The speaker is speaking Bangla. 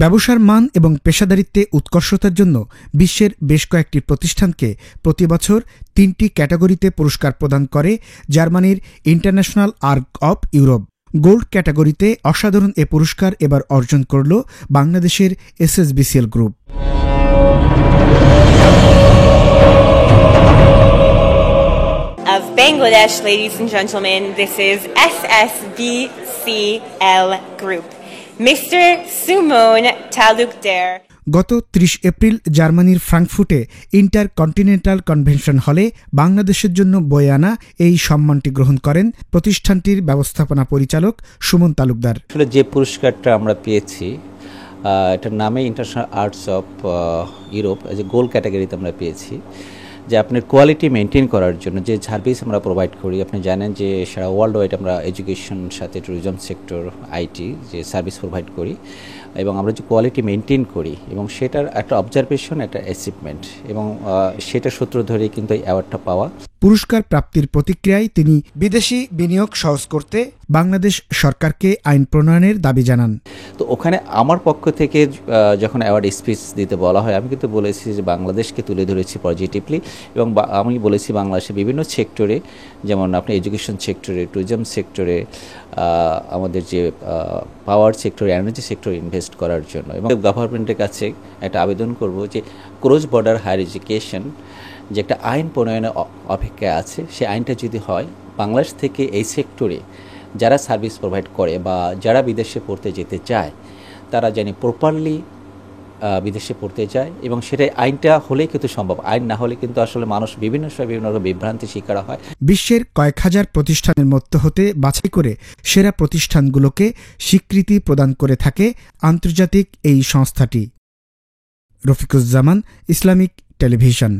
ব্যবসার মান এবং পেশাদারিত্বে উৎকর্ষতার জন্য বিশ্বের বেশ কয়েকটি প্রতিষ্ঠানকে প্রতি বছর 3টি ক্যাটাগরিতে পুরস্কার প্রদান করে জার্মানির international arch of Europe. Gold ক্যাটাগরিতে অসাধারণ এ পুরস্কার এবার অর্জন করল বাংলাদেশের SSBCL group. Of Bangladesh, ladies and gentlemen, this is SSBCL Group. Mr. Sumon Talukder. গত 30 এপ্রিল জার্মানির ফ্রাঙ্কফুটে ইন্টারকন্টিনেন্টাল কনভেনশন হলে বাংলাদেশের জন্য বয়ে আনা এই সম্মানটি গ্রহণ করেন প্রতিষ্ঠানটির ব্যবস্থাপনা পরিচালক সুমন তালুকদার। আসলে যে পুরস্কারটা আমরা পেয়েছি এটার নামে ইন্টারন্যাশনাল আর্টস অফ ইউরোপ যে গোল্ড ক্যাটাগরিতে আমরা পেয়েছি, যে আপনার কোয়ালিটি মেনটেন করার জন্য যে সার্ভিস আমরা প্রোভাইড করি। আপনি জানেন যে সারা ওয়ার্ল্ড ওয়াইড আমরা এডুকেশন সাথে ট্যুরিজম সেক্টর আইটি যে সার্ভিস প্রোভাইড করি এবং আমরা যে কোয়ালিটি মেনটেন করি এবং সেটার একটা অবজারভেশন, একটা অ্যাচিভমেন্ট এবং সেটা সূত্র ধরে কিন্তু এই অ্যাওয়ার্ডটা পাওয়া। পুরস্কার প্রাপ্তির প্রতিক্রিয়ায় তিনি বিদেশি বিনিয়োগ সহজ করতে বাংলাদেশ সরকারকে আইন প্রণয়নের দাবি জানান। তো ওখানে আমার পক্ষ থেকে যখন অ্যাওয়ার্ড স্পিচ দিতে বলা হয়, আমি কিন্তু বলেছি যে বাংলাদেশকে তুলে ধরেছি পজিটিভলি এবং আমি বলেছি বাংলাদেশের বিভিন্ন সেক্টরে, যেমন আপনি এডুকেশন সেক্টরে, ট্যুরিজম সেক্টরে, আমাদের যে পাওয়ার সেক্টরে, এনার্জি সেক্টরে ইনভেস্ট করার জন্য এবং গভর্নমেন্টের কাছে একটা আবেদন করব যে ক্রস বর্ডার হায়ার এডুকেশন যে একটা আইন প্রণয়নের অপেক্ষায় আছে, সেই আইনটা যদি হয় বাংলাদেশ থেকে এই সেক্টরে যারা সার্ভিস প্রোভাইড করে বা যারা বিদেশে পড়তে যেতে চায় তারা জানি প্রপারলি বিদেশে পড়তে যায় এবং সেটাই আইনটা হলেই কিন্তু সম্ভব। আইন না হলে কিন্তু আসলে মানুষ বিভিন্ন সময় বিভিন্ন রকম বিভ্রান্তির শিকার হয়। বিশ্বের কয়েক হাজার প্রতিষ্ঠানের মধ্যে হতে বাছাই করে সেরা প্রতিষ্ঠানগুলোকে স্বীকৃতি প্রদান করে থাকে আন্তর্জাতিক এই সংস্থাটি। Rafiquzzaman, Islamic television.